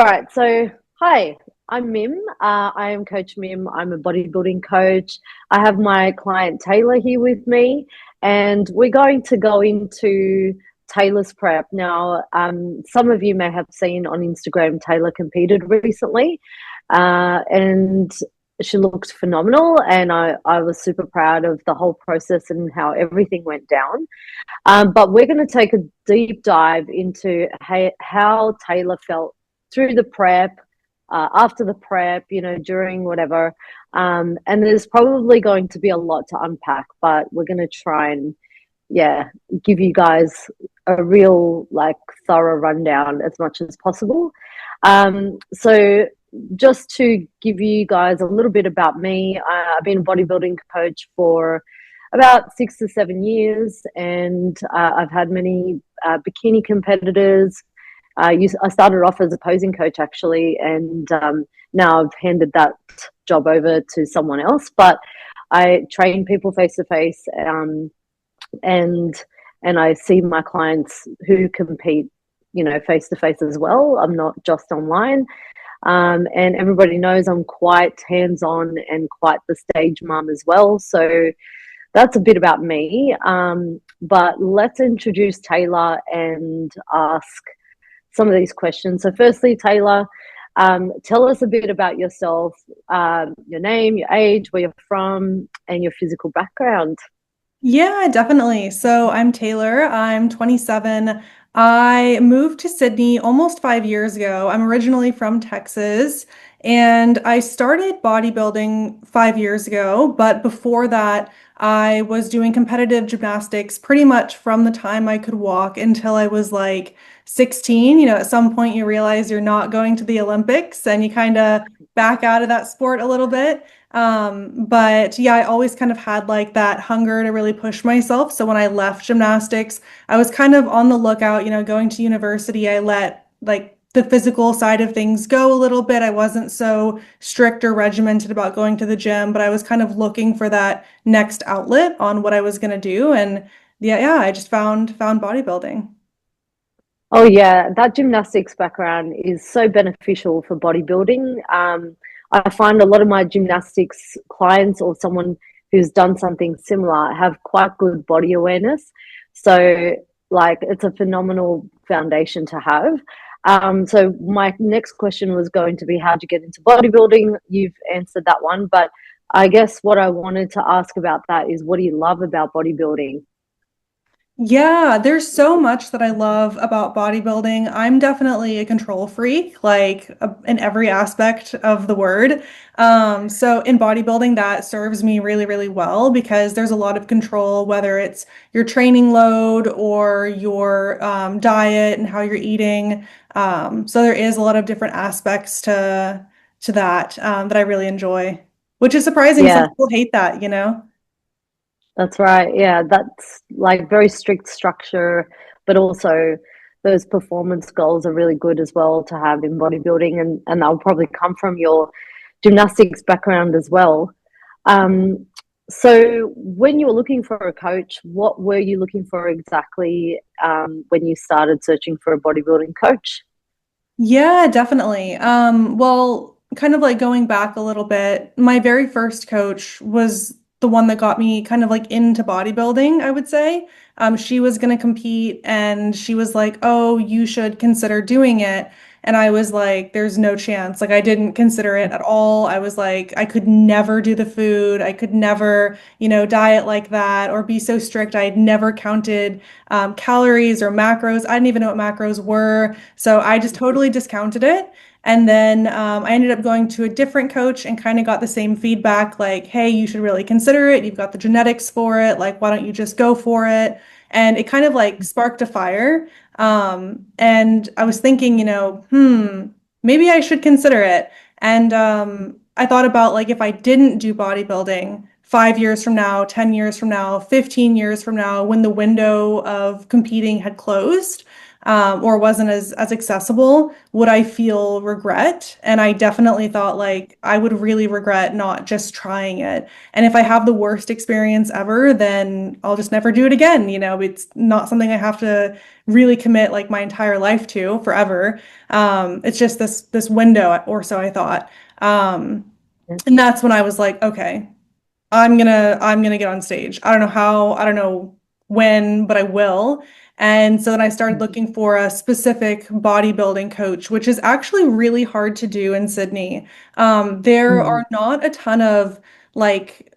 right. So, hi, I'm Mim. I am Coach Mim. I'm a bodybuilding coach. I have my client Taylor here with me, and we're going to go into Taylor's prep. Now, some of you may have seen on Instagram, Taylor competed recently, and she looked phenomenal. And I was super proud of the whole process and how everything went down. But we're going to take a deep dive into how Taylor felt through the prep, after the prep, during whatever. And there's probably going to be a lot to unpack, but we're going to try and, yeah, give you guys a real, thorough rundown as much as possible. So, just to give you guys a little bit about me, I've been a bodybuilding coach for about 6 to 7 years, and I've had many bikini competitors. I started off as a posing coach actually, and now I've handed that job over to someone else. But I train people face to face, and I see my clients who compete, face to face as well. I'm not just online. And everybody knows I'm quite hands on and quite the stage mum as well. So that's a bit about me. But let's introduce Taylor and ask some of these questions. So, firstly, Taylor, tell us a bit about yourself, your name, your age, where you're from, and your physical background. Yeah, definitely. So I'm Taylor. I'm 27. I moved to Sydney almost 5 years ago. I'm originally from Texas, and I started bodybuilding 5 years ago. But before that, I was doing competitive gymnastics pretty much from the time I could walk until I was like 16. At some point you realize you're not going to the Olympics and you kind of back out of that sport a little bit. But yeah, I always kind of had like that hunger to really push myself. So when I left gymnastics, I was kind of on the lookout, going to university. I let like the physical side of things go a little bit. I wasn't so strict or regimented about going to the gym, but I was kind of looking for that next outlet on what I was going to do. And yeah, I just found bodybuilding. Oh, yeah, that gymnastics background is so beneficial for bodybuilding. I find a lot of my gymnastics clients or someone who's done something similar have quite good body awareness. So, it's a phenomenal foundation to have. So, my next question was going to be how'd you get into bodybuilding? You've answered that one, but I guess what I wanted to ask about that is what do you love about bodybuilding? Yeah, there's so much that I love about bodybuilding. I'm definitely a control freak, like in every aspect of the word. So in bodybuilding, that serves me really, really well because there's a lot of control, whether it's your training load or your diet and how you're eating. So there is a lot of different aspects to that that I really enjoy, which is surprising. Some Yeah. people hate that. That's right. Yeah, that's like very strict structure, but also those performance goals are really good as well to have in bodybuilding, and they'll probably come from your gymnastics background as well. Um, so, when you were looking for a coach, what were you looking for exactly when you started searching for a bodybuilding coach? Yeah, definitely. Well, kind of like going back a little bit, my very first coach was the one that got me kind of like into bodybuilding, I would say. She was going to compete and she was like, "Oh, you should consider doing it." And I was like, "There's no chance." Like I didn't consider it at all. I was like, I could never do the food. I could never, diet like that or be so strict. I had never counted calories or macros. I didn't even know what macros were. So I just totally discounted it. And then I ended up going to a different coach and kind of got the same feedback like, hey, you should really consider it. You've got the genetics for it. Like, why don't you just go for it? And it kind of like sparked a fire. And I was thinking, maybe I should consider it. And I thought about like if I didn't do bodybuilding 5 years from now, 10 years from now, 15 years from now, when the window of competing had closed, or wasn't as accessible, would I feel regret? And I definitely thought like I would really regret not just trying it. And if I have the worst experience ever, then I'll just never do it again. You know, it's not something I have to really commit like my entire life to forever. It's just this window, or so I thought. And that's when I was like, okay, I'm gonna get on stage. I don't know how, I don't know when, but I will. And so then I started looking for a specific bodybuilding coach, which is actually really hard to do in Sydney. There Mm, are not a ton of like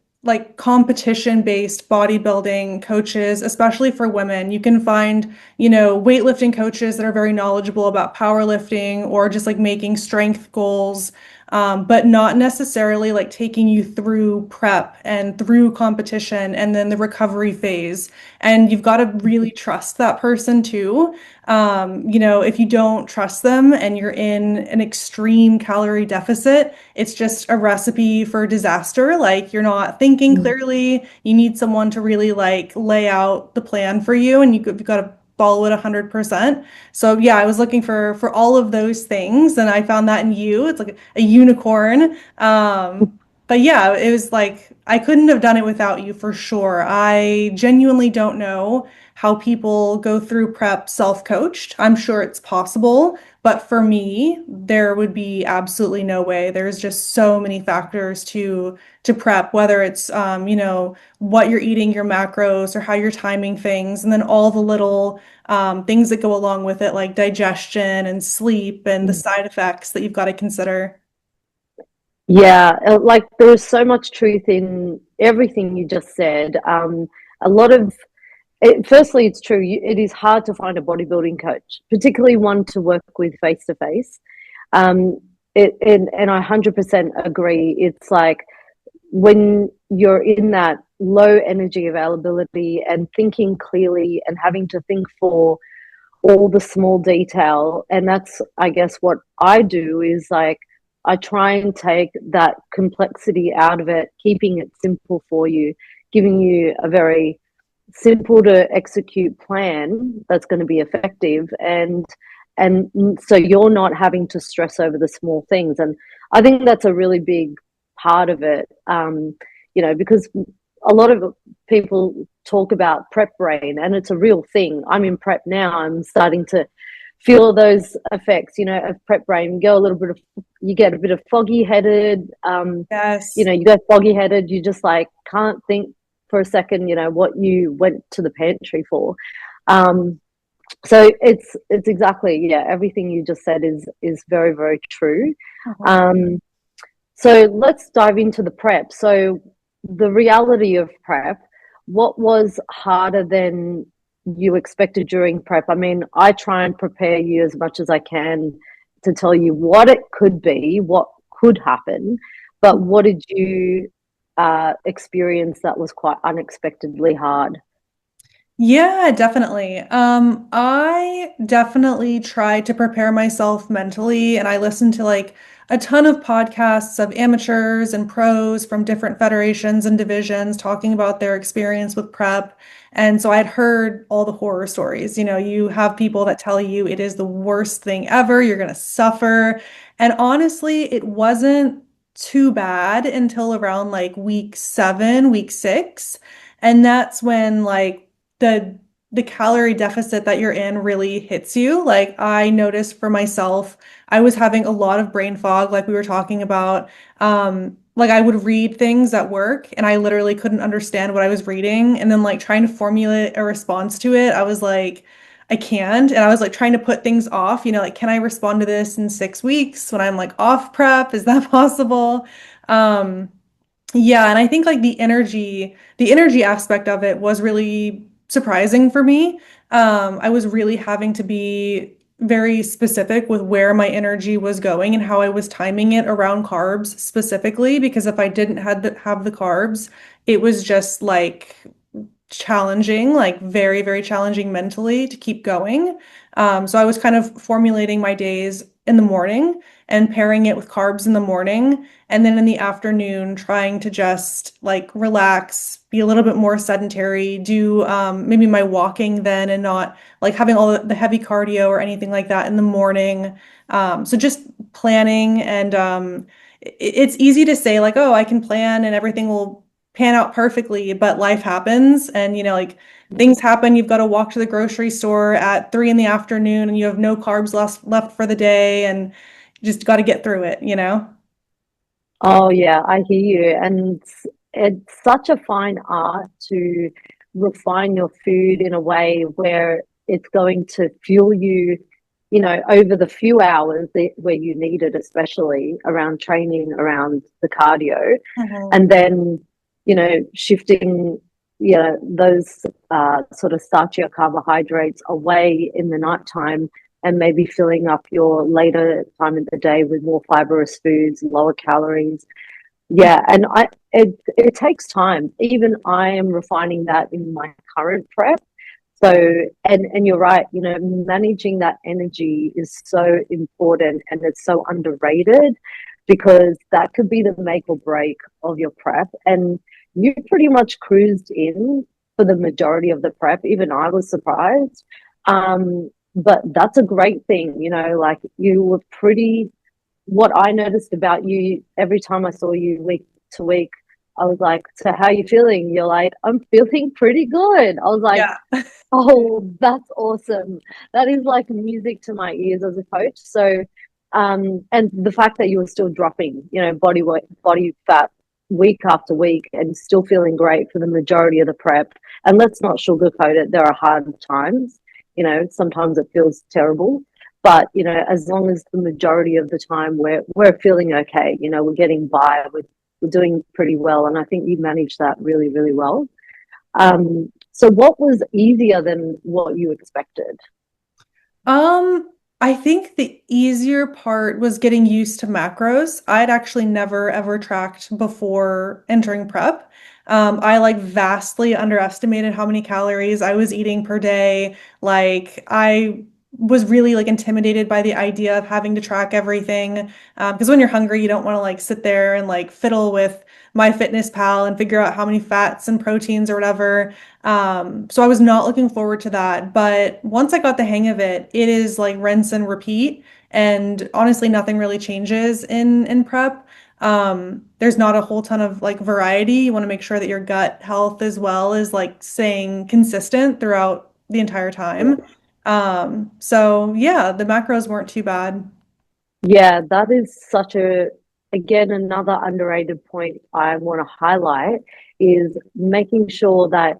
competition-based bodybuilding coaches, especially for women. You can find, weightlifting coaches that are very knowledgeable about powerlifting or just like making strength goals, but not necessarily like taking you through prep and through competition and then the recovery phase. And you've got to really trust that person too. If you don't trust them and you're in an extreme calorie deficit, it's just a recipe for disaster. Like you're not thinking mm, clearly. You need someone to really like lay out the plan for you, and you've got to follow it 100%. So yeah, I was looking for all of those things, and I found that in you. It's like a unicorn. But yeah, it was like I couldn't have done it without you for sure. I genuinely don't know how people go through prep self-coached. I'm sure it's possible, but for me, there would be absolutely no way. There's just so many factors to prep, whether it's what you're eating, your macros, or how you're timing things, and then all the little things that go along with it, like digestion and sleep and the mm. side effects that you've got to consider. Yeah, like there's so much truth in everything you just said. A lot of firstly, it's true. It is hard to find a bodybuilding coach, particularly one to work with face to face. Um, and I 100% agree. It's like when you're in that low energy availability and thinking clearly and having to think for all the small detail. And that's, I guess, what I do is like, I try and take that complexity out of it, keeping it simple for you, giving you a very simple to execute plan that's going to be effective, and so you're not having to stress over the small things. And I think that's a really big part of it, because a lot of people talk about prep brain, and it's a real thing. I'm in prep now. I'm starting to feel those effects, of prep brain. You get a bit of foggy headed. Yes. You go foggy headed. You just like can't think for a second, what you went to the pantry for. Um, so it's exactly, yeah, everything you just said is very, very true. Uh-huh. Um, so let's dive into the prep. So the reality of prep, what was harder than you expected during prep? I mean, I try and prepare you as much as I can to tell you what it could be, what could happen, but what did you experience that was quite unexpectedly hard? Yeah, definitely. I definitely try to prepare myself mentally, and I listen to like a ton of podcasts of amateurs and pros from different federations and divisions talking about their experience with prep. And so I'd heard all the horror stories. You have people that tell you it is the worst thing ever, you're gonna suffer. And honestly, it wasn't too bad until around like week 7, week 6. And that's when like the the calorie deficit that you're in really hits you. Like I noticed for myself, I was having a lot of brain fog, like we were talking about. Like I would read things at work and I literally couldn't understand what I was reading. And then like trying to formulate a response to it, I was like, I can't. And I was like trying to put things off, like, can I respond to this in 6 weeks when I'm like off prep? Is that possible? Um, yeah, and I think like the energy aspect of it was really surprising for me. I was really having to be very specific with where my energy was going and how I was timing it around carbs specifically, because if I didn't have the carbs, it was just like challenging, like very, very challenging mentally to keep going. So I was kind of formulating my days in the morning and pairing it with carbs in the morning. And then in the afternoon, trying to just like relax, be a little bit more sedentary, do maybe my walking then and not like having all the heavy cardio or anything like that in the morning. So just planning and it's easy to say like, oh, I can plan and everything will pan out perfectly, but life happens and like things happen. You've got to walk to the grocery store at 3 in the afternoon and you have no carbs left for the day and you just got to get through it. Oh yeah, I hear you. And it's such a fine art to refine your food in a way where it's going to fuel you, over the few hours where you need it, especially around training, around the cardio, Mhm. and then, shifting, those sort of starchier carbohydrates away in the nighttime and maybe filling up your later time in the day with more fibrous foods, lower calories. Yeah, and it takes time. Even I am refining that in my current prep. So, and you're right, managing that energy is so important and it's so underrated because that could be the make or break of your prep. And you pretty much cruised in for the majority of the prep. Even I was surprised. But that's a great thing, like you were pretty, what I noticed about you every time I saw you week to week, I was like, so how are you feeling? You're like, I'm feeling pretty good. I was like, Yeah. oh, that's awesome. That is like music to my ears as a coach. So, and the fact that you were still dropping, body weight, body fat week after week and still feeling great for the majority of the prep. And let's not sugarcoat it. There are hard times, sometimes it feels terrible. But, as long as the majority of the time we're feeling okay, we're getting by, we're doing pretty well. And I think you managed that really, really well. So what was easier than what you expected? Um, I think the easier part was getting used to macros. I'd actually never ever tracked before entering prep. I like vastly underestimated how many calories I was eating per day. Like I was really like intimidated by the idea of having to track everything. Because when you're hungry, you don't want to like sit there and like fiddle with MyFitnessPal and figure out how many fats and proteins or whatever. So I was not looking forward to that. But once I got the hang of it, it is like rinse and repeat. And honestly, nothing really changes in prep. There's not a whole ton of like variety. You want to make sure that your gut health as well is like staying consistent throughout the entire time. So yeah, the macros weren't too bad. Yeah, that is such again, another underrated point I want to highlight is making sure that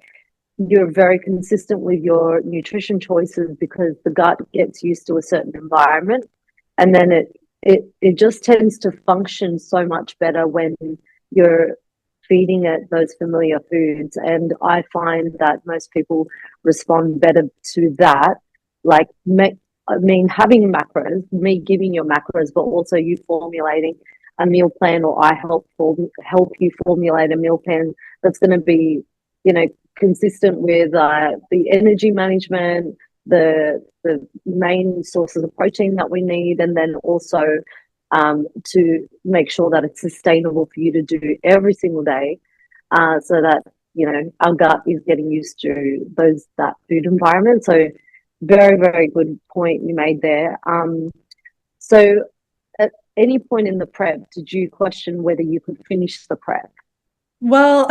you're very consistent with your nutrition choices because the gut gets used to a certain environment and then it just tends to function so much better when you're feeding it those familiar foods. And I find that most people respond better to that, like I mean, having macros, me giving you macros, but also you formulating a meal plan, or I help you formulate a meal plan that's going to be, consistent with the energy management, the main sources of protein that we need, and then also to make sure that it's sustainable for you to do every single day, so that our gut is getting used to that food environment. So very, very good point you made there. So at any point in the prep, did you question whether you could finish the prep? Well,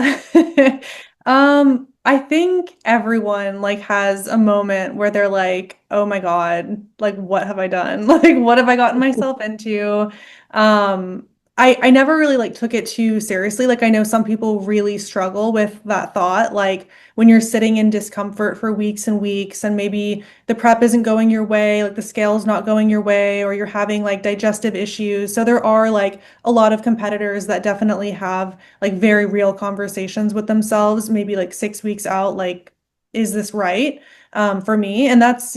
I think everyone like has a moment where they're like, "Oh my God, like what have I done? Like what have I gotten myself into?" Um, I never really like took it too seriously. Like I know some people really struggle with that thought, like when you're sitting in discomfort for weeks and weeks and maybe the prep isn't going your way, like the scale's not going your way, or you're having like digestive issues. So there are like a lot of competitors that definitely have like very real conversations with themselves, maybe like 6 weeks out, like, is this right for me? And that's,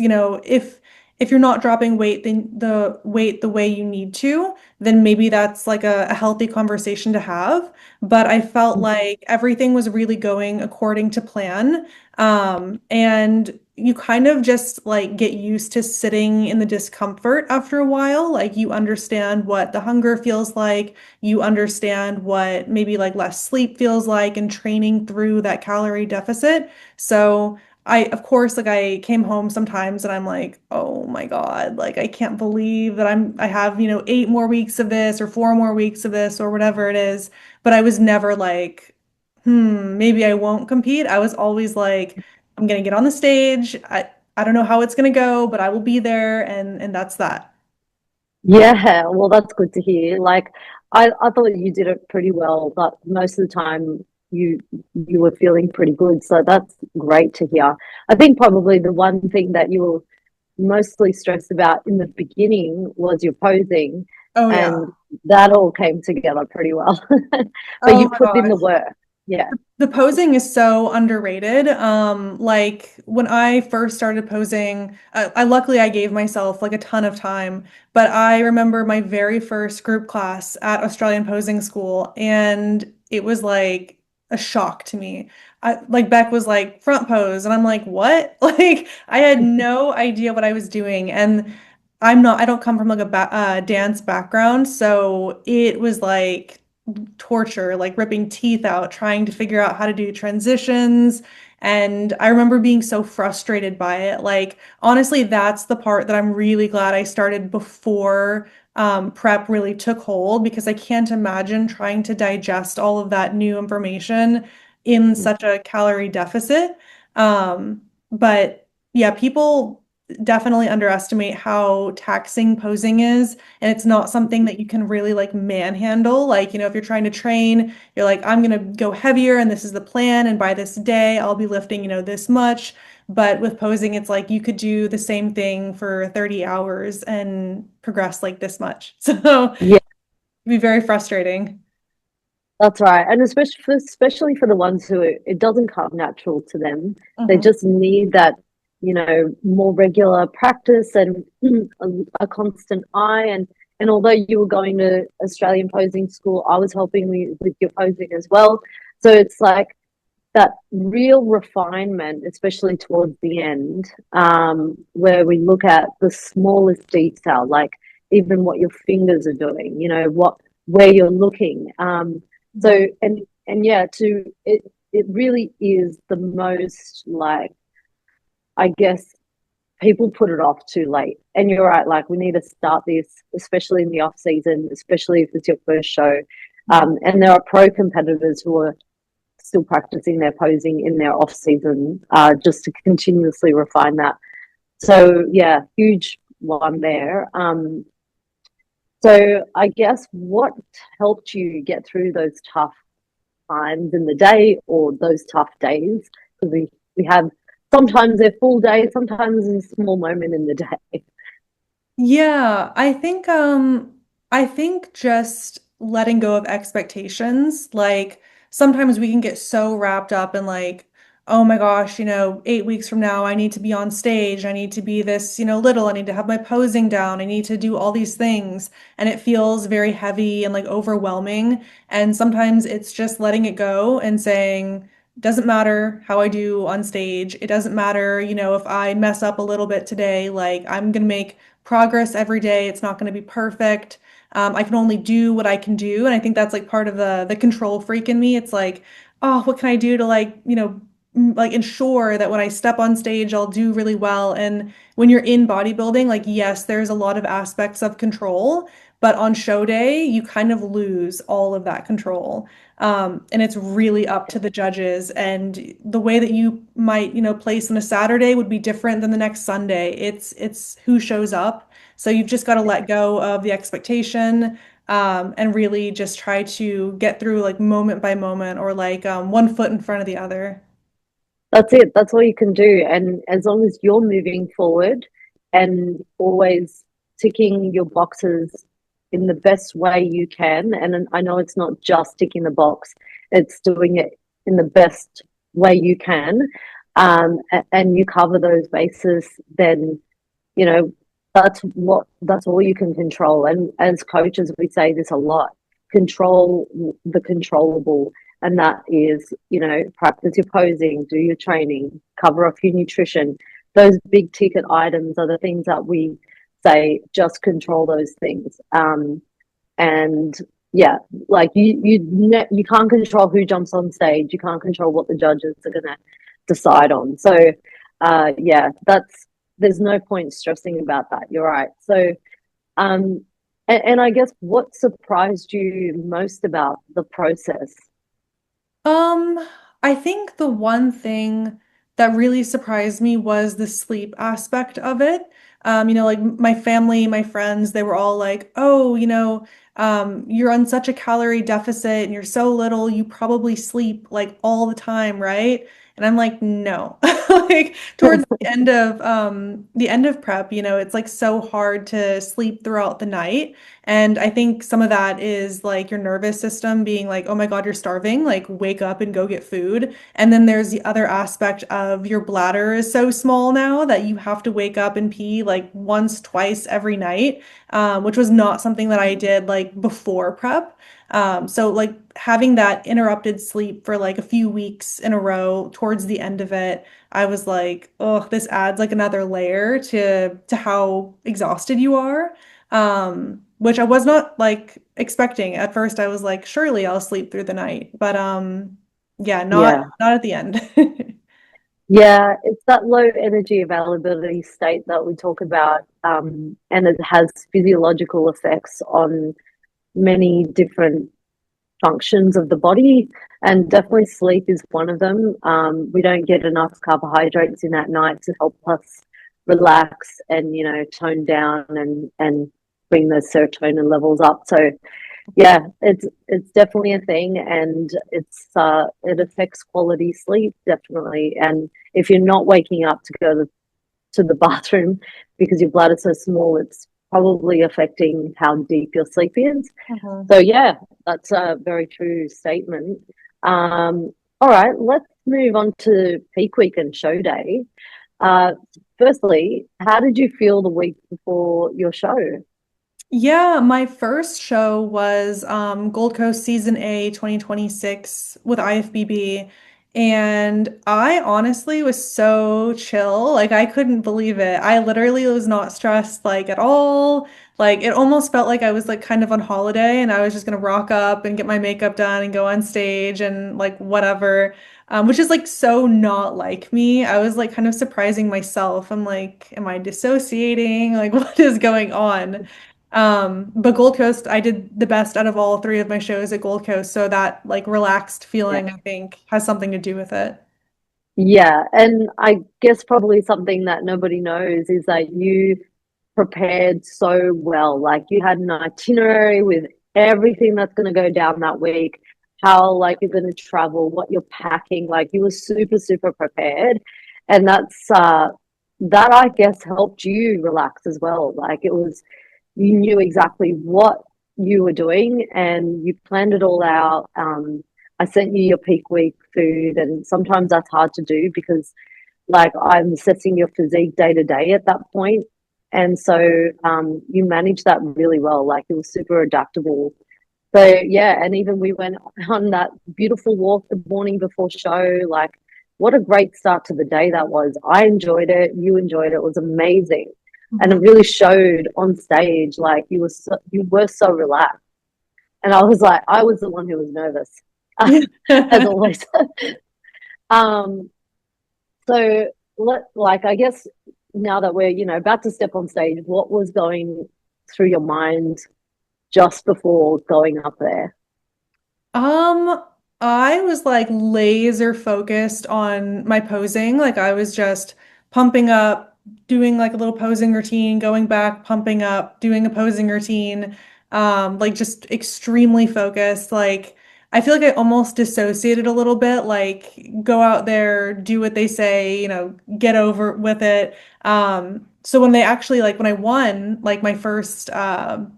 if you're not dropping weight, then the weight the way you need to, then maybe that's like a healthy conversation to have. But I felt like everything was really going according to plan. And you kind of just like get used to sitting in the discomfort after a while. Like you understand what the hunger feels like, you understand what maybe like less sleep feels like and training through that calorie deficit. So of course, like I came home sometimes and I'm like, oh my God, like I can't believe that I have, 8 more weeks of this or 4 more weeks of this or whatever it is. But I was never like, maybe I won't compete. I was always like, I'm gonna get on the stage. I don't know how it's gonna go, but I will be there and that's that. Yeah, well, that's good to hear. Like, I thought you did it pretty well, but most of the time you you were feeling pretty good. So that's great to hear. I think probably the one thing that you were mostly stressed about in the beginning was your posing, Oh yeah. and that all came together pretty well. But Oh you my put in the gosh. work. Yeah. The posing is so underrated. Like when I first started posing, luckily I gave myself like a ton of time, but I remember my very first group class at Australian Posing School, and it was like a shock to me. Like Beck was like front pose, and I'm like, what? Like I had no idea what I was doing, and I don't come from like a dance background, so it was like torture, like ripping teeth out, trying to figure out how to do transitions. And I remember being so frustrated by it. Like, honestly, that's the part that I'm really glad I started before prep really took hold because I can't imagine trying to digest all of that new information in such a calorie deficit. But yeah, people definitely underestimate how taxing posing is. And it's not something that you can really like manhandle. Like, if you're trying to train, you're like, I'm gonna go heavier and this is the plan. And by this day, I'll be lifting, this much. But with posing, it's like you could do the same thing for 30 hours and progress like this much. So it'd Yeah. be very frustrating. That's right. And especially for the ones who it doesn't come natural to them, they Mhm. just need that, more regular practice and a constant eye. And although you were going to Australian posing school, I was helping you with your posing as well. So it's like that real refinement, especially towards the end, where we look at the smallest detail, like even what your fingers are doing, where you're looking. So and yeah, it really is the most like I guess people put it off too late. And you're right, like we need to start this, especially in the off season, especially if it's your first show. And there are pro competitors who are still practicing their posing in their off season, just to continuously refine that. So yeah, huge one there. So I guess what helped you get through those tough times in the day or those tough days? Because we have sometimes they're full days, sometimes a small moment in the day. Yeah, I think just letting go of expectations, like sometimes we can get so wrapped up in like, oh my gosh, 8 weeks from now I need to be on stage, I need to be this, little, I need to have my posing down, I need to do all these things, and it feels very heavy and like overwhelming. And sometimes it's just letting it go and saying, doesn't matter how I do on stage. It doesn't matter, if I mess up a little bit today, like I'm gonna make progress every day. It's not going to be perfect. I can only do what I can do, and I think that's like part of the control freak in me. It's like, oh, what can I do to like like ensure that when I step on stage, I'll do really well. And when you're in bodybuilding, like yes, there's a lot of aspects of control, but on show day, you kind of lose all of that control. And it's really up to the judges. And the way that you might, place on a Saturday would be different than the next Sunday. It's who shows up. So you've just got to let go of the expectation, and really just try to get through like moment by moment or like one foot in front of the other. That's it. That's all you can do. And as long as you're moving forward and always ticking your boxes in the best way you can, and I know it's not just ticking the box, it's doing it in the best way you can, and you cover those bases, then, you know, that's all you can control. And as coaches, we say this a lot: control the controllable, and that is, practice your posing, do your training, cover off your nutrition. those big ticket items are the things that we say just control those things. And yeah, like you can't control who jumps on stage. You can't control what the judges are going to decide on. So yeah, that's there's no point stressing about that. You're right. So um, and I guess what surprised you most about the process? Um, I think the one thing that really surprised me was the sleep aspect of it. Like my family, my friends, they were all like, "Oh, you're on such a calorie deficit and you're so little, you probably sleep like all the time, right?" And I'm like, "No." Like towards the end of prep, it's like so hard to sleep throughout the night. And I think some of that is like your nervous system being like, oh my God, you're starving, like wake up and go get food. And then there's the other aspect of your bladder is so small now that you have to wake up and pee like once, twice every night, which was not something that I did like before prep. So like having that interrupted sleep for like a few weeks in a row towards the end of it, I was like, oh, this adds like another layer to how exhausted you are. Which I was not like expecting. At first I was like, surely I'll sleep through the night. But yeah, not Yeah. not at the end. Yeah, it's that low energy availability state that we talk about, and it has physiological effects on many different functions of the body, and definitely sleep is one of them. We don't get enough carbohydrates in at night to help us relax and tone down and bring those serotonin levels up. So yeah, it's definitely a thing, and it affects quality sleep definitely. And if you're not waking up to go to the bathroom because your bladder's so small, it's probably affecting how deep your sleep is. Mhm. So yeah, that's a very true statement. Um, all right, let's move on to peak week and show day. Uh, Firstly, how did you feel the week before your show? Yeah, my first show was Gold Coast Season A 2026 with IFBB. And I honestly was so chill. Like I couldn't believe it. I literally was not stressed like at all. Like it almost felt like I was like kind of on holiday and I was just gonna rock up and get my makeup done and go on stage and like whatever. Which is like so not like me. I was like kind of surprising myself. I'm like, am I dissociating? Like what is going on? But Gold Coast, I did the best out of all three of my shows at Gold Coast, so that like relaxed Yeah. feeling, I think, has something to do with it. Yeah, and I guess probably something that nobody knows is that you prepared so well. Like you had an itinerary with everything that's going to go down that week, how like you're going to travel, what you're packing. Like you were super, super prepared, and that I guess helped you relax as well. Like it was you knew exactly what you were doing and you planned it all out. I sent you your peak week food, and sometimes that's hard to do because, like, I'm assessing your physique day to day at that point. And so you managed that really well. Like, it was super adaptable. So, yeah. And even we went on that beautiful walk the morning before show. Like, what a great start to the day that was. I enjoyed it. You enjoyed it. It was amazing. And it Mhm. really showed on stage. Like, you were so relaxed. And I was like, I was the one who was nervous, as always. um, so like I guess now that we're about to step on stage, what was going through your mind just before going up there? Um, I was like laser focused on my posing. Like I was just pumping up, doing like a little posing routine, going back, pumping up, doing a posing routine. Like just extremely focused. Like I feel like I almost dissociated a little bit, like go out there, do what they say, get over with it. So when they actually like when I won like my first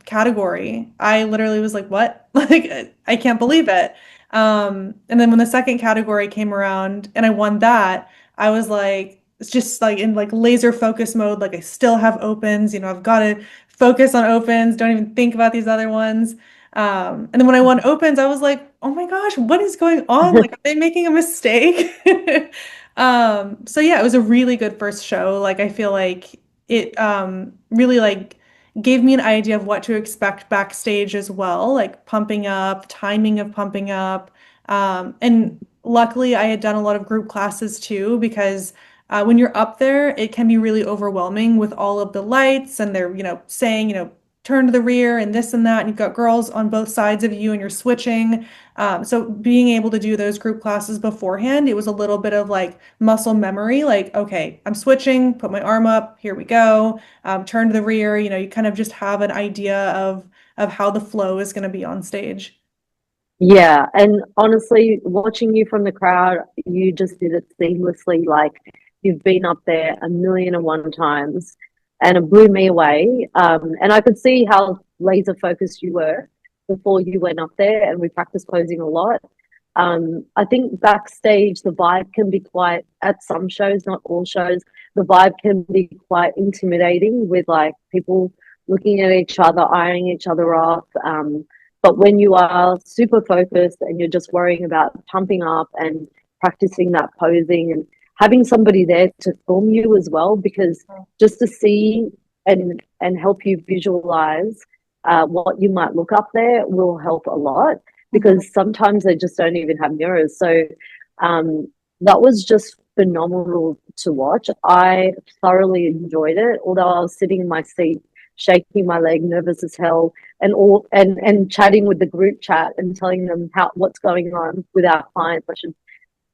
category, I literally was like, "What?" Like I can't believe it. And then when the second category came around and I won that, I was like, it's just like in like laser focus mode. Like I still have opens, I've got to focus on opens. Don't even think about these other ones. And then when I won opens, I was like, oh my gosh, what is going on? Like, are they making a mistake? So yeah, it was a really good first show. Like I feel like it really like gave me an idea of what to expect backstage as well, like pumping up, timing of pumping up. And luckily I had done a lot of group classes too, because when you're up there, it can be really overwhelming with all of the lights and they're, saying, turn to the rear and this and that, and you've got girls on both sides of you and you're switching. So being able to do those group classes beforehand, it was a little bit of like muscle memory, like, okay, I'm switching, put my arm up, here we go, turn to the rear, you kind of just have an idea of how the flow is going to be on stage. Yeah, and honestly, watching you from the crowd, you just did it seamlessly. Like you've been up there a million and one times, and it blew me away. And I could see how laser focused you were before you went up there, and we practiced posing a lot. I think backstage the vibe can be quite, at some shows, not all shows, the vibe can be quite intimidating with like people looking at each other, eyeing each other off. But when you are super focused and you're just worrying about pumping up and practicing that posing and having somebody there to film you as well, because just to see and help you visualize what you might look up there will help a lot, Mhm. because sometimes they just don't even have mirrors. So um, that was just phenomenal to watch. I thoroughly enjoyed it, although I was sitting in my seat, shaking my leg, nervous as hell, and chatting with the group chat and telling them how what's going on with our clients. I should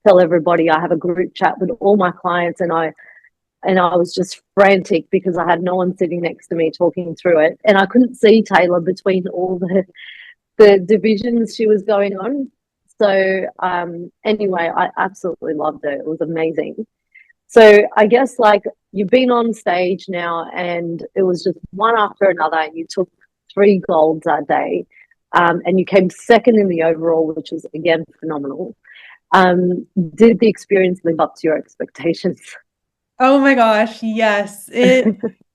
tell everybody I have a group chat with all my clients, and I was just frantic because I had no one sitting next to me talking through it, and I couldn't see Taylor between all the divisions she was going on. So anyway, I absolutely loved it. It was amazing. So I guess like you've been on stage now, and it was just one after another, and you took three golds that day, and you came second in the overall, which was again phenomenal. Did the experience live up to your expectations? Oh my gosh, yes.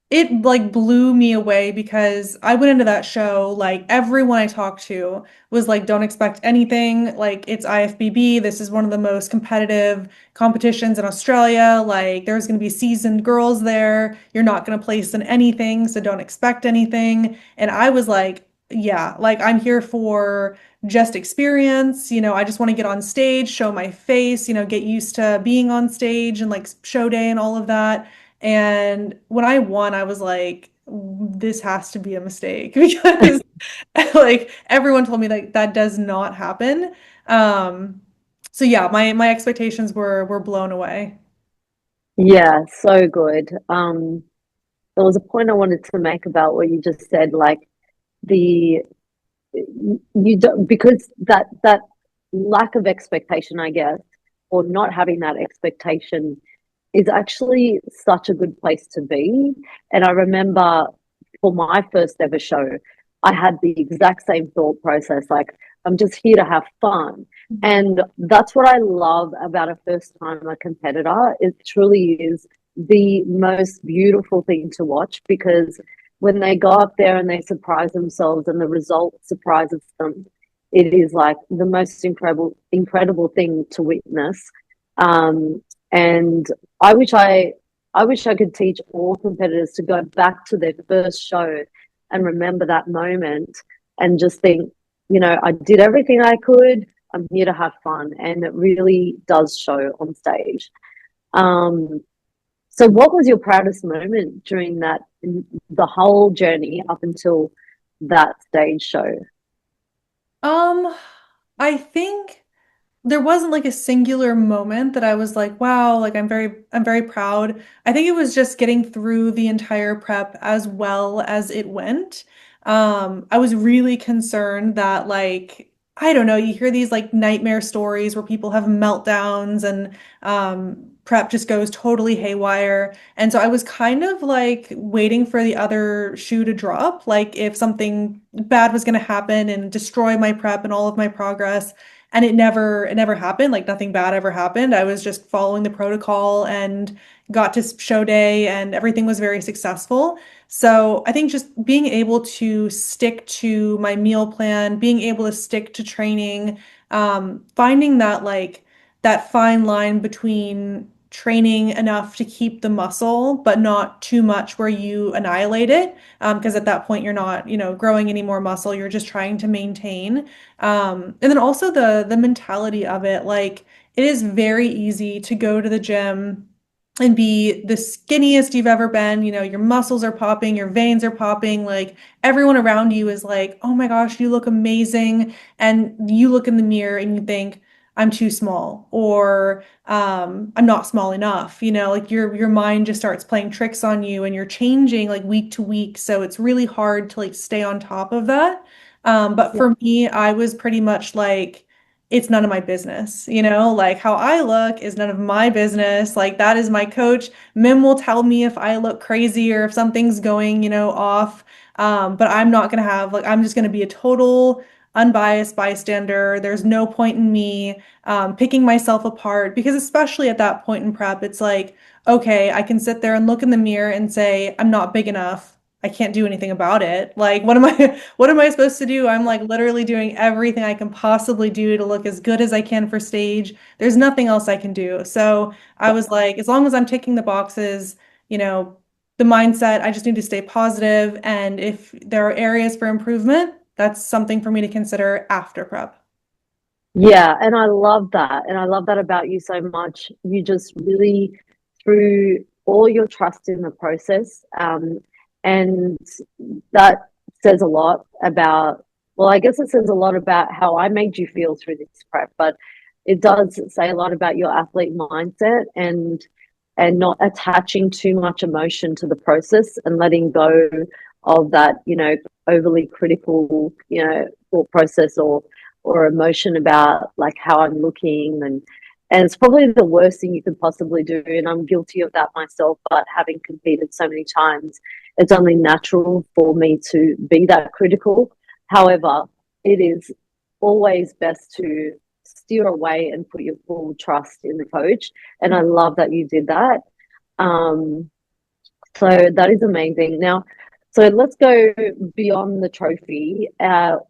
It like blew me away because I went into that show like everyone I talked to was like don't expect anything, like it's IFBB, this is one of the most competitive competitions in Australia, like there's going to be seasoned girls there, you're not going to place in anything, so don't expect anything. And I was like, yeah, like I'm here for just experience, I just want to get on stage, show my face, get used to being on stage and like show day and all of that. And when I won, I was like, this has to be a mistake because like everyone told me that that does not happen. Um, so yeah, my expectations were blown away. Yeah, so good. There was a point I wanted to make about what you just said, like the you don't, because that lack of expectation, I guess, or not having that expectation is actually such a good place to be. And I remember for my first ever show, I had the exact same thought process, like I'm just here to have fun. And that's what I love about a first timer competitor. It truly is the most beautiful thing to watch, because when they go up there and they surprise themselves and the result surprises them, it is like the most incredible thing to witness. Um, and I wish I wish I could teach all competitors to go back to their first show and remember that moment and just think, I did everything I could. I'm here to have fun, and it really does show on stage. Um, so, what was your proudest moment during the whole journey up until that stage show? Um, I think there wasn't like a singular moment that I was like, wow, like I'm very proud. I think it was just getting through the entire prep as well as it went. I was really concerned that like I don't know, you hear these like nightmare stories where people have meltdowns and prep just goes totally haywire. And so I was kind of like waiting for the other shoe to drop, like if something bad was going to happen and destroy my prep and all of my progress. And it never happened. Like nothing bad ever happened. I was just following the protocol and got to show day and everything was very successful. So I think just being able to stick to my meal plan, being able to stick to training, finding that like that fine line between training enough to keep the muscle, but not too much where you annihilate it. Because at that point you're not, growing any more muscle. You're just trying to maintain. And then also the mentality of it, like it is very easy to go to the gym and be the skinniest you've ever been. Your muscles are popping, your veins are popping, like everyone around you is like, "Oh my gosh, you look amazing." And you look in the mirror and you think, "I'm too small," or I'm not small enough. Like your mind just starts playing tricks on you and you're changing like week to week. So it's really hard to like stay on top of that. But Yeah. for me, I was pretty much like, it's none of my business, like how I look is none of my business. Like that is my coach. Mim will tell me if I look crazy or if something's going, off. But I'm not gonna have like I'm just gonna be a total unbiased bystander. There's no point in me picking myself apart because especially at that point in prep, it's like, okay, I can sit there and look in the mirror and say, I'm not big enough. I can't do anything about it. Like, what am I, what am I supposed to do? I'm like literally doing everything I can possibly do to look as good as I can for stage. There's nothing else I can do. So I was like, as long as I'm ticking the boxes, you know, the mindset, I just need to stay positive. And if there are areas for improvement, that's something for me to consider after prep. Yeah, and I love that. And I love that about you so much. You just really threw all your trust in the process. And that says a lot about, well, I guess it says a lot about how I made you feel through this prep, but it does say a lot about your athlete mindset and not attaching too much emotion to the process and letting go of that, overly critical, thought process or emotion about like how I'm looking and it's probably the worst thing you could possibly do. And I'm guilty of that myself, but having competed so many times, it's only natural for me to be that critical. However, it is always best to steer away and put your full trust in the coach. And I love that you did that. Um, so that is amazing. Now, so let's go beyond the trophy.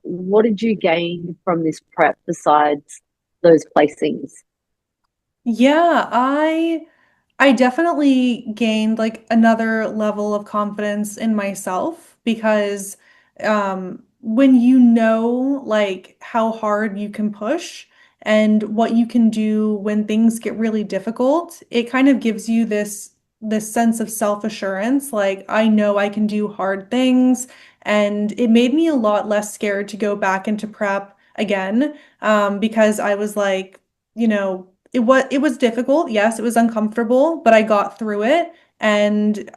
What did you gain from this prep besides those placings? Yeah, I definitely gained like another level of confidence in myself because when you know like how hard you can push and what you can do when things get really difficult, it kind of gives you this sense of self-assurance. Like I know I can do hard things, and it made me a lot less scared to go back into prep again because I was like, it was difficult. Yes, it was uncomfortable, but I got through it and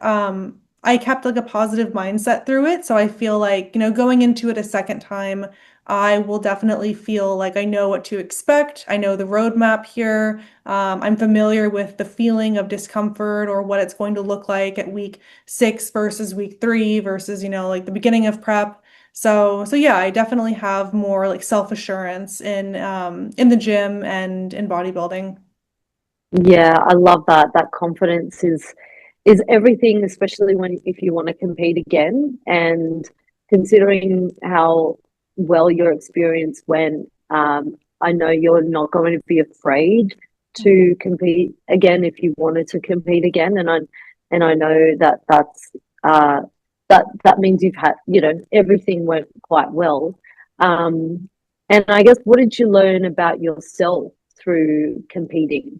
I kept like a positive mindset through it. So I feel like, going into it a second time, I will definitely feel like I know what to expect. I know the roadmap here. I'm familiar with the feeling of discomfort or what it's going to look like at week 6 versus week 3 versus, like the beginning of prep. So yeah, I definitely have more like self-assurance in the gym and in bodybuilding. Yeah, I love that. That confidence is everything, especially when if you want to compete again. And considering how well your experience went, I know you're not going to be afraid to compete again if you wanted to compete again. And I know that that means you've had, everything went quite well. And I guess what did you learn about yourself through competing?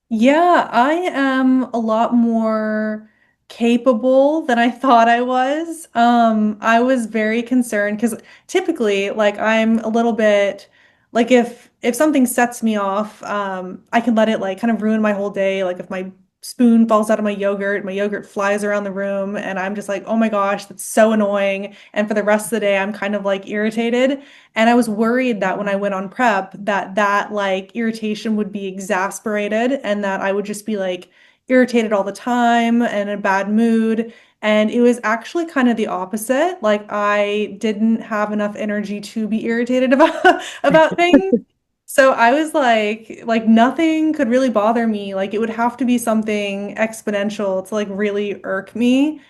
Yeah, I am a lot more capable than I thought I was. I was very concerned because typically, like, I'm a little bit like if something sets me off, I can let it like kind of ruin my whole day. Like if my spoon falls out of my yogurt flies around the room, and I'm just like, oh my gosh, that's so annoying. And for the rest of the day, I'm kind of like irritated. And I was worried that when I went on prep, that like irritation would be exasperated and that I would just be like irritated all the time and in a bad mood. And it was actually kind of the opposite. Like I didn't have enough energy to be irritated about about things. So I was like nothing could really bother me. Like it would have to be something exponential to like really irk me.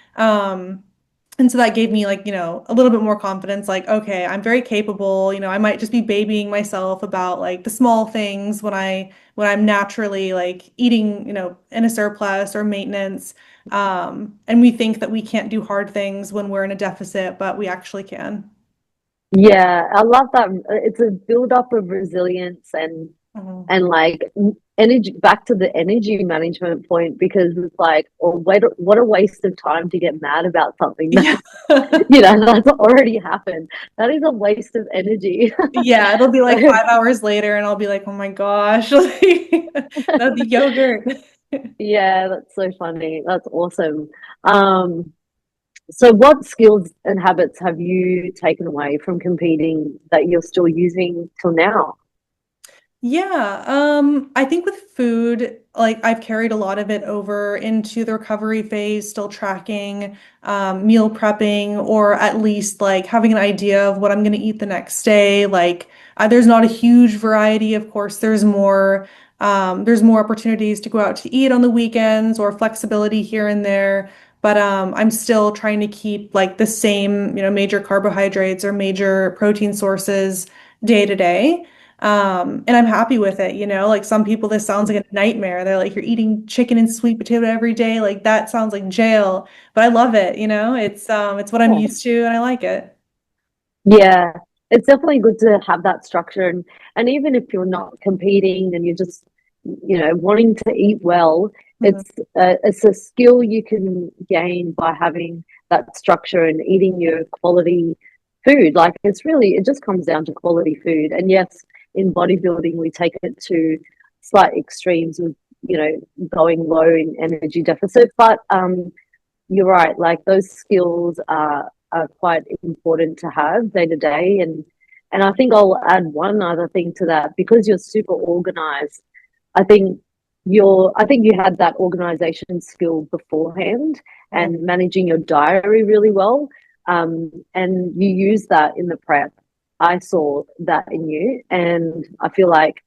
And so that gave me like, a little bit more confidence, like, okay, I'm very capable. I might just be babying myself about like the small things when I'm naturally like eating, in a surplus or maintenance. And we think that we can't do hard things when we're in a deficit, but we actually can. Yeah, I love that. It's a build up of resilience Mhm. and like energy, back to the energy management point, because it's like, oh wait, what a waste of time to get mad about something that Yeah. that's already happened. That is a waste of energy. Yeah, it'll be like So 5 hours later and I'll be like, oh my gosh, like, that's the yogurt. yeah, that's so funny. That's awesome. Um, so what skills and habits have you taken away from competing that you're still using till now? Yeah, I think with food, like I've carried a lot of it over into the recovery phase, still tracking, meal prepping, or at least like having an idea of what I'm going to eat the next day. Like, there's not a huge variety. Of course, there's more opportunities to go out to eat on the weekends or flexibility here and there. But I'm still trying to keep like the same, major carbohydrates or major protein sources day to day. And I'm happy with it, like some people, this sounds like a nightmare. They're like, you're eating chicken and sweet potato every day. Like that sounds like jail, but I love it, it's what I'm Yeah. used to and I like it. Yeah, it's definitely good to have that structure, and even if you're not competing and you're just, wanting to eat well, Mhm. it's a skill you can gain by having that structure and eating your quality food. Like it just comes down to quality food. And yes, in bodybuilding we take it to slight extremes with, going low in energy deficit, but you're right. Like those skills are quite important to have day to day. And I think I'll add one other thing to that, because you're super organized. I think I think you had that organization skill beforehand Mhm. and managing your diary really well. And you use that in the prep. I saw that in you, and I feel like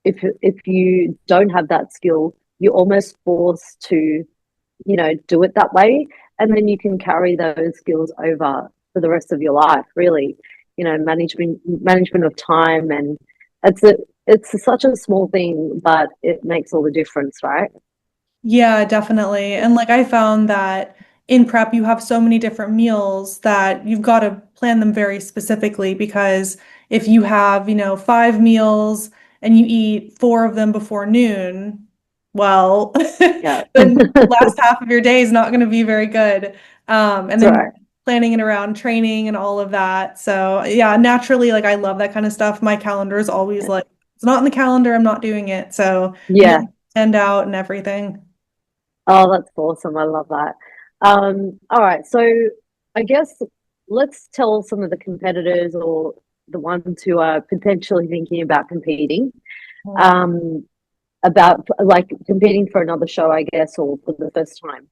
if you don't have that skill, you're almost forced to, do it that way. And then you can carry those skills over for the rest of your life, really. Management of time, and it's a it's such a small thing, but it makes all the difference, right? Yeah, definitely. And like I found that in prep, you have so many different meals that you've got to plan them very specifically because if you have, 5 meals and you eat 4 of them before noon, well, Yeah. then the last half of your day is not going to be very good. And That's then right. planning it around training and all of that. So yeah, naturally, like I love that kind of stuff. My calendar is always like, it's not in the calendar, I'm not doing it. So Yeah. meals planned out and everything. Oh, that's awesome. I love that. All right. So I guess let's tell some of the competitors or the ones who are potentially thinking about competing, um, about like competing for another show, I guess, or for the first time.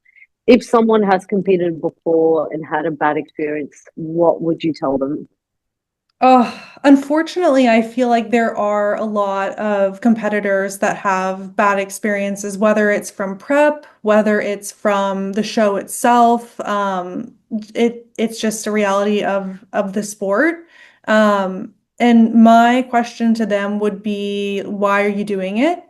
If someone has competed before and had a bad experience, what would you tell them? Oh, unfortunately, I feel like there are a lot of competitors that have bad experiences, whether it's from prep, whether it's from the show itself. It's just a reality of the sport. And my question to them would be, why are you doing it?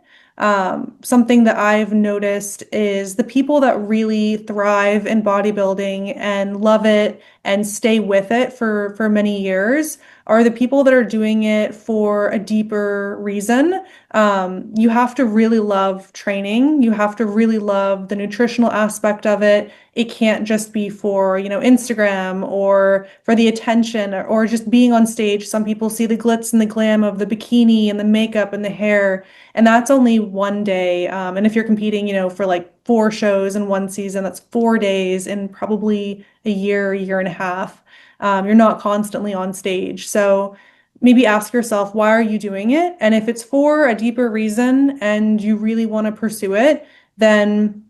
Something that I've noticed is the people that really thrive in bodybuilding and love it and stay with it for many years are the people that are doing it for a deeper reason. You have to really love training. You have to really love the nutritional aspect of it. It can't just be for, Instagram or for the attention or just being on stage. Some people see the glitz and the glam of the bikini and the makeup and the hair, and that's only one day. And if you're competing, for like 4 shows in one season, that's 4 days in probably a year and a half. You're not constantly on stage. So maybe ask yourself, why are you doing it? And if it's for a deeper reason and you really want to pursue it, then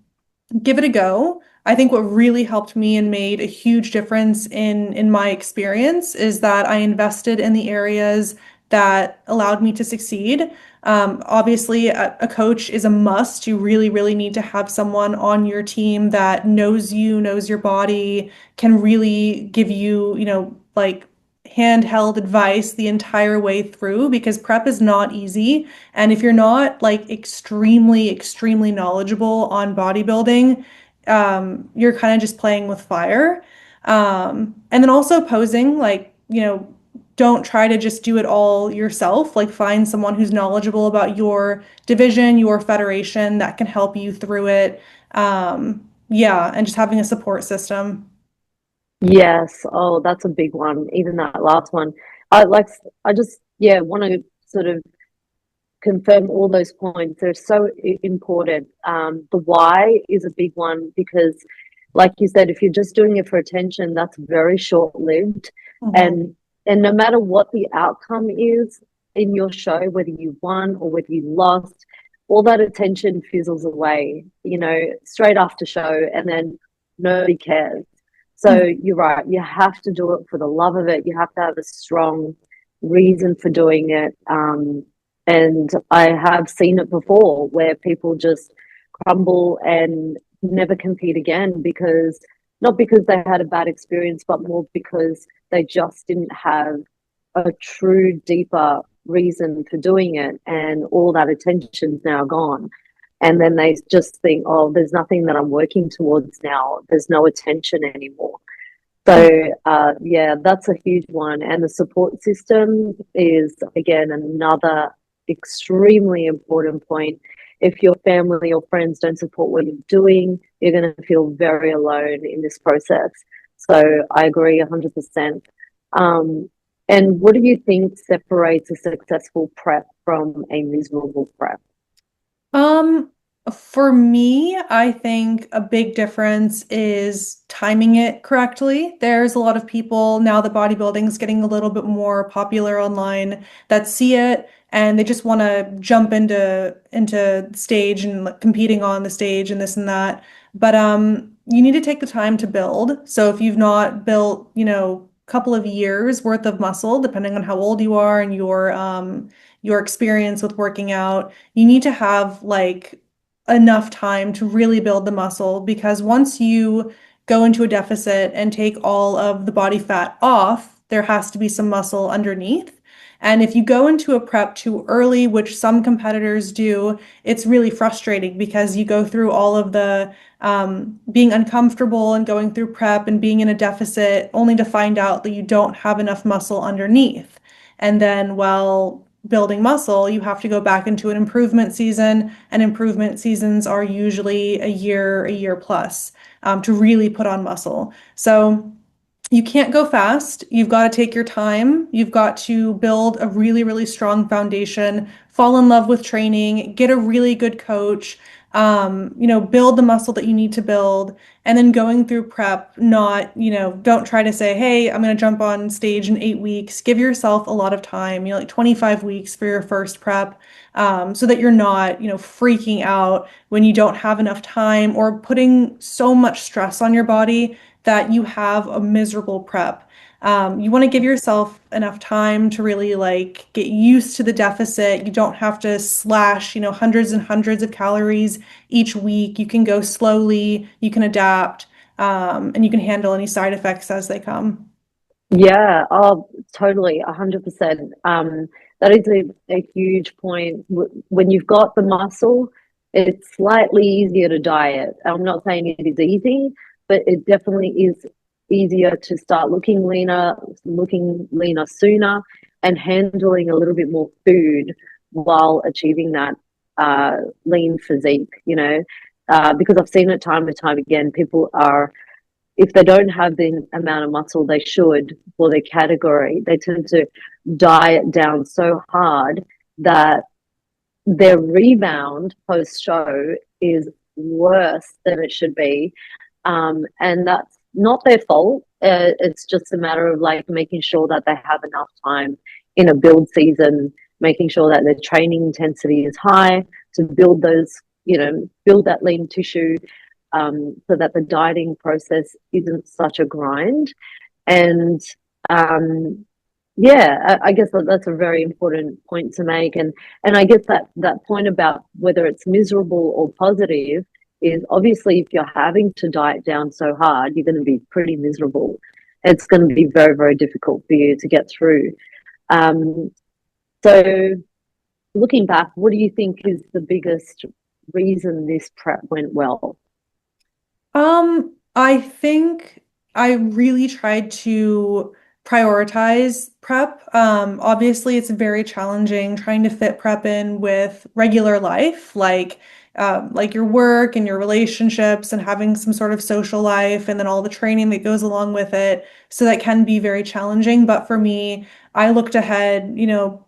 give it a go. I think what really helped me and made a huge difference in my experience is that I invested in the areas that allowed me to succeed. Obviously, a coach is a must. You really, really need to have someone on your team that knows you, knows your body, can really give you, like handheld advice the entire way through because prep is not easy. And if you're not like extremely, extremely knowledgeable on bodybuilding, you're kind of just playing with fire. And then also posing, like, don't try to just do it all yourself. Like, find someone who's knowledgeable about your division, your federation that can help you through it. Yeah, and just having a support system. Yes. Oh, that's a big one. Even that last one. I like, I just, yeah, want to sort of confirm all those points. They're so important. The why is a big one because, like you said, if you're just doing it for attention, that's very short-lived. Mhm. And no matter what the outcome is in your show, whether you won or whether you lost, all that attention fizzles away, straight after show, and then nobody cares. So Mhm. you're right. You have to do it for the love of it. You have to have a strong reason for doing it. And I have seen it before where people just crumble and never compete again because not because they had a bad experience, but more because they just didn't have a true, deeper reason for doing it. And all that attention's now gone. And then they just think, oh, there's nothing that I'm working towards now. There's no attention anymore. So, yeah, that's a huge one. And the support system is, again, another extremely important point. If your family or friends don't support what you're doing, you're going to feel very alone in this process. So, I agree 100%. And what do you think separates a successful prep from a miserable prep? Um, for me, I think a big difference is timing it correctly. There's a lot of people now that bodybuilding is getting a little bit more popular online that see it and they just want to jump into stage and like, competing on the stage and this and that. But you need to take the time to build. So if you've not built, couple of years worth of muscle, depending on how old you are and your experience with working out, you need to have like enough time to really build the muscle because once you go into a deficit and take all of the body fat off, there has to be some muscle underneath. And if you go into a prep too early, which some competitors do, it's really frustrating because you go through all of the being uncomfortable and going through prep and being in a deficit only to find out that you don't have enough muscle underneath. And then, while building muscle, you have to go back into an improvement season, and improvement seasons are usually a year plus to really put on muscle. So you can't go fast. You've got to take your time. You've got to build a really, really strong foundation, fall in love with training, get a really good coach, build the muscle that you need to build. And then going through prep, not, don't try to say, hey, I'm going to jump on stage in 8 weeks. Give yourself a lot of time, like 25 weeks for your first prep, so that you're not, freaking out when you don't have enough time or putting so much stress on your body that you have a miserable prep. You want to give yourself enough time to really like get used to the deficit. You don't have to slash, hundreds and hundreds of calories each week. You can go slowly, you can adapt, and you can handle any side effects as they come. Yeah, oh, totally, 100%. That is a huge point. When you've got the muscle, it's slightly easier to diet. I'm not saying it is easy, but it definitely is easier to start looking leaner sooner, and handling a little bit more food while achieving that lean physique, because I've seen it time and time again. People are if they don't have the amount of muscle they should for their category, they tend to diet down so hard that their rebound post show is worse than it should be. And that's not their fault. It's just a matter of like making sure that they have enough time in a build season, making sure that their training intensity is high to build build that lean tissue, so that the dieting process isn't such a grind. And um, Yeah, I guess that's a very important point to make, and I guess that point about whether it's miserable or positive is obviously if you're having to diet down so hard, you're going to be pretty miserable. It's going to be very, very difficult for you to get through. Um, so looking back, what do you think is the biggest reason this prep went well? I think I really tried to prioritize prep. Obviously, it's very challenging trying to fit prep in with regular life, like your work and your relationships and having some sort of social life and then all the training that goes along with it. So that can be very challenging. But for me, I looked ahead,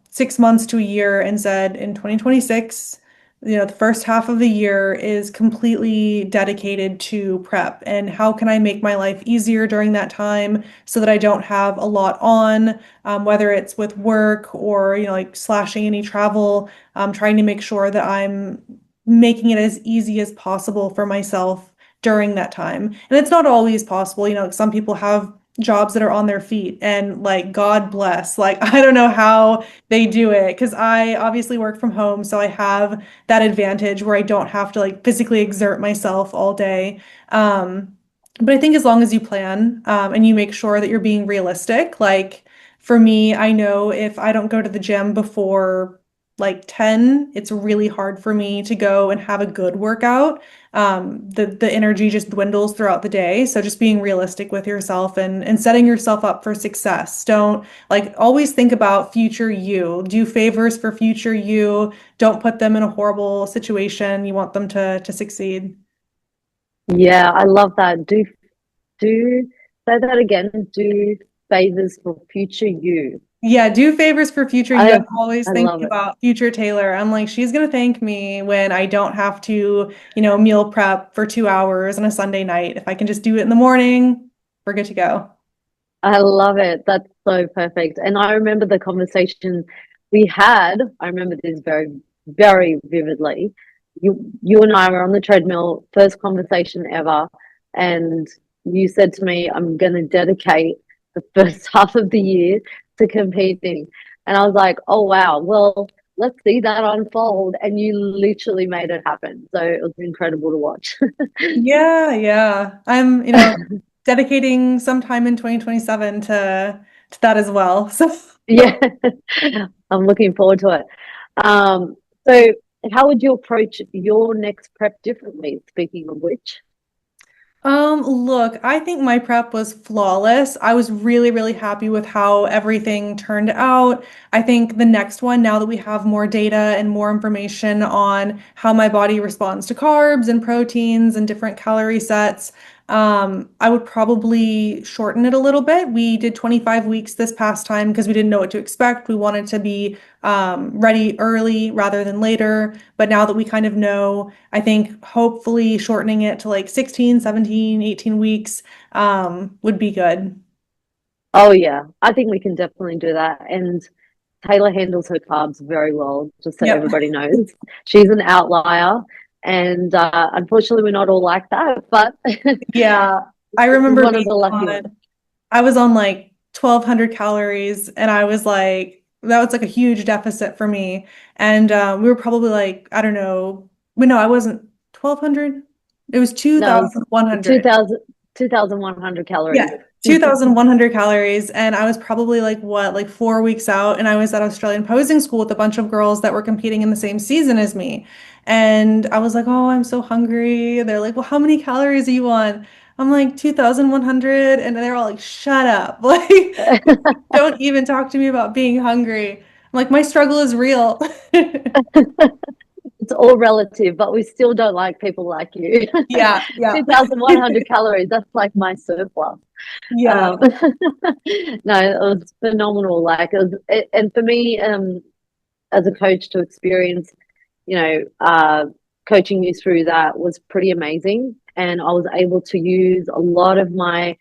6 months to a year and said in 2026, the first half of the year is completely dedicated to prep and how can I make my life easier during that time so that I don't have a lot on, whether it's with work or, like slashing any travel, trying to make sure that I'm making it as easy as possible for myself during that time. And it's not always possible, some people have jobs that are on their feet and like God bless, like I don't know how they do it because I obviously work from home, so I have that advantage where I don't have to like physically exert myself all day. But I think as long as you plan, and you make sure that you're being realistic, like for me, I know if I don't go to the gym before like 10, it's really hard for me to go and have a good workout. The energy just dwindles throughout the day. So just being realistic with yourself and setting yourself up for success. Don't like always think about future you. Do favors for future you. Don't put them in a horrible situation. You want them to succeed. Yeah, I love that. Do say that again. Do favors for future you. Yeah, do favors for future you. I I'm always I thinking love it. about future Taylor. I'm like, she's gonna thank me when I don't have to, meal prep for 2 hours on a Sunday night. If I can just do it in the morning, we're good to go. I love it. That's so perfect. And I remember the conversation we had. I remember this very, very vividly. You and I were on the treadmill, first conversation ever, and you said to me, "I'm going to dedicate the first half of the year to competing." And I was like, "Oh wow, well, let's see that unfold." And you literally made it happen. So it was incredible to watch. Yeah, yeah. I'm, dedicating some time in 2027 to that as well. So Yeah, I'm looking forward to it. Um, so how would you approach your next prep differently, speaking of which? Look, I think my prep was flawless. I was really, really happy with how everything turned out. I think the next one, now that we have more data and more information on how my body responds to carbs and proteins and different calorie sets, I would probably shorten it a little bit. We did 25 weeks this past time because we didn't know what to expect. We wanted to be ready early rather than later. But now that we kind of know, I think hopefully shortening it to like 16, 17, 18 weeks would be good. Oh yeah, I think we can definitely do that. And Taylor handles her carbs very well, just so Yep. everybody knows. She's an outlier, and unfortunately, we're not all like that, but Yeah. I she's remember one of being the lucky ones. on, I was on like 1,200 calories and I was like, that was like a huge deficit for me. And we were probably like, I don't know, but no, I wasn't 1,200. It was No, it's 2,100. 2,000, 2,100 calories. Yeah, 2,100 calories. And I was probably like, what, like 4 weeks out. And I was at Australian posing school with a bunch of girls that were competing in the same season as me. And I was like, oh, I'm so hungry. They're like, well, how many calories are you on? I'm like, 2,100. And they're all like, shut up. Like, don't even talk to me about being hungry. I'm like, my struggle is real. It's all relative, but we still don't like people like you. Yeah, yeah. 2,100 calories, that's like my surplus. Yeah. Um, no, it was phenomenal. Like, and for me, as a coach to experience, you know, coaching you through that was pretty amazing. And I was able to use a lot of my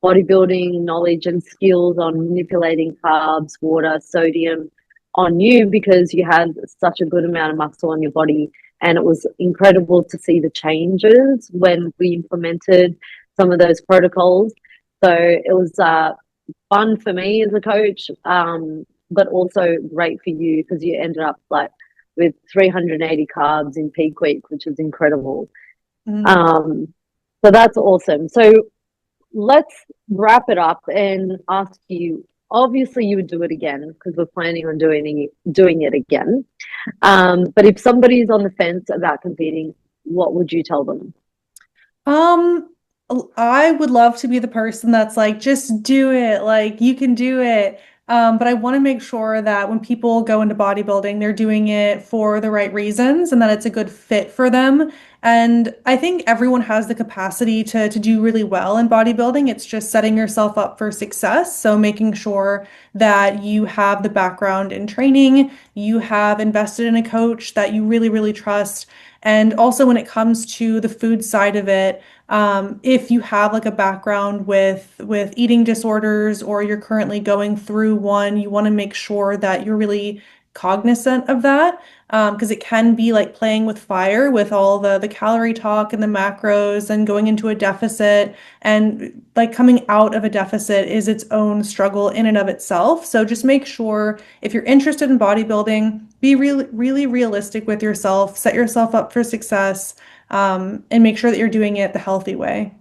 bodybuilding knowledge and skills on manipulating carbs, water, sodium on you because you had such a good amount of muscle on your body. And it was incredible to see the changes when we implemented some of those protocols. So it was fun for me as a coach, but also great for you because you ended up like with 380 carbs in peak week, which is incredible. Mhm. Um, so that's awesome. So let's wrap it up and ask you. Obviously, you would do it again because we're planning on doing it again. But if somebody's on the fence about competing, what would you tell them? Um, I would love to be the person that's like, just do it, like you can do it. But I want to make sure that when people go into bodybuilding, they're doing it for the right reasons and that it's a good fit for them. And I think everyone has the capacity to do really well in bodybuilding. It's just setting yourself up for success. So making sure that you have the background in training, you have invested in a coach that you really, really trust. And also when it comes to the food side of it, if you have like a background with eating disorders or you're currently going through one, you want to make sure that you're really cognizant of that because it can be like playing with fire with all the calorie talk and the macros and going into a deficit and like coming out of a deficit is its own struggle in and of itself. So just make sure if you're interested in bodybuilding, be really realistic with yourself, set yourself up for success, and make sure that you're doing it the healthy way.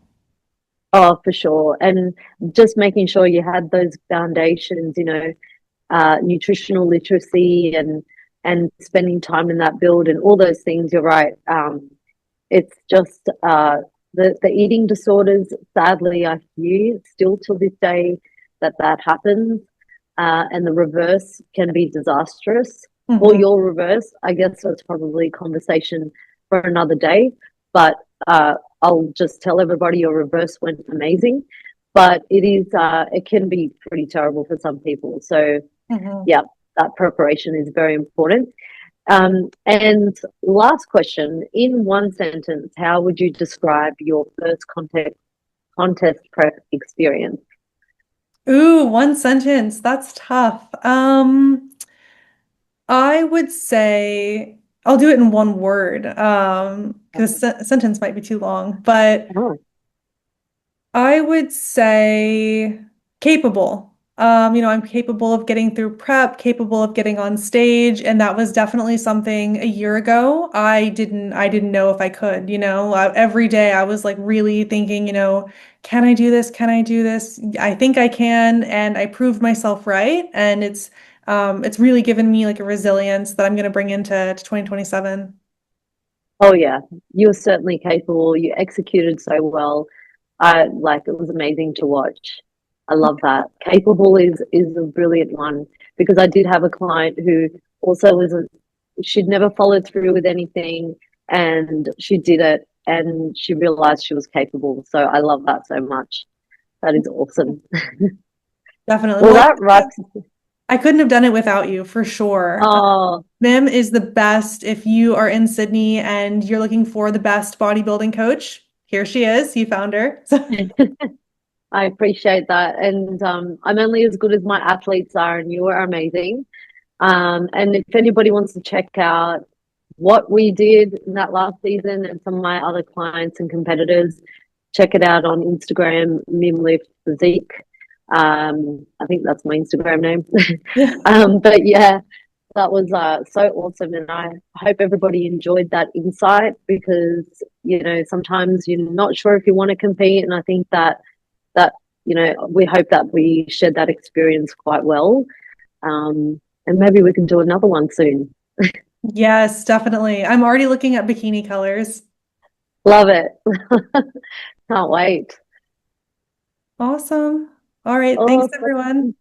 Oh, for sure. And just making sure you had those foundations, nutritional literacy and spending time in that build and all those things. You're right. It's just the eating disorders. Sadly, I hear still to this day that happens, and the reverse can be disastrous. Or Mhm. your reverse, I guess that's probably a conversation for another day. But I'll just tell everybody your reverse went amazing. But it can be pretty terrible for some people. So Mhm. yeah, that preparation is very important. And last question, in one sentence, how would you describe your first contest prep experience? Ooh, one sentence. That's tough. I would say I'll do it in one word. Because a sentence might be too long, but Oh, I would say capable. I'm capable of getting through prep, capable of getting on stage, and that was definitely something a year ago. I didn't know if I could, every day I was like really thinking, can I do this? Can I do this? I think I can, and I proved myself right, and it's really given me like a resilience that I'm going to bring into to 2027. oh yeah, you're certainly capable. You executed so well. I like it was amazing to watch. I love that. Capable is a brilliant one because I did have a client who also wasn't she'd never followed through with anything and she did it and she realized she was capable. So I love that so much. That is awesome. Definitely. Well, Well, that wraps. I couldn't have done it without you for sure. Oh, Mim is the best if you are in Sydney and you're looking for the best bodybuilding coach. Here she is. You found her. I appreciate that. And I'm only as good as my athletes are, and you are amazing. And if anybody wants to check out what we did in that last season and some of my other clients and competitors, check it out on Instagram, Mimlift Physique. I think that's my Instagram name. Yeah. But yeah, that was so awesome, and I hope everybody enjoyed that insight because sometimes you're not sure if you want to compete, and I think that we hope that we shared that experience quite well, and maybe we can do another one soon. Yes, definitely. I'm already looking at bikini colors. Love it. Can't wait. Awesome. All right. Thanks, Awesome. everyone.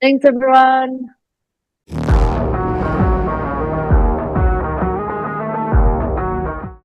Thanks, everyone.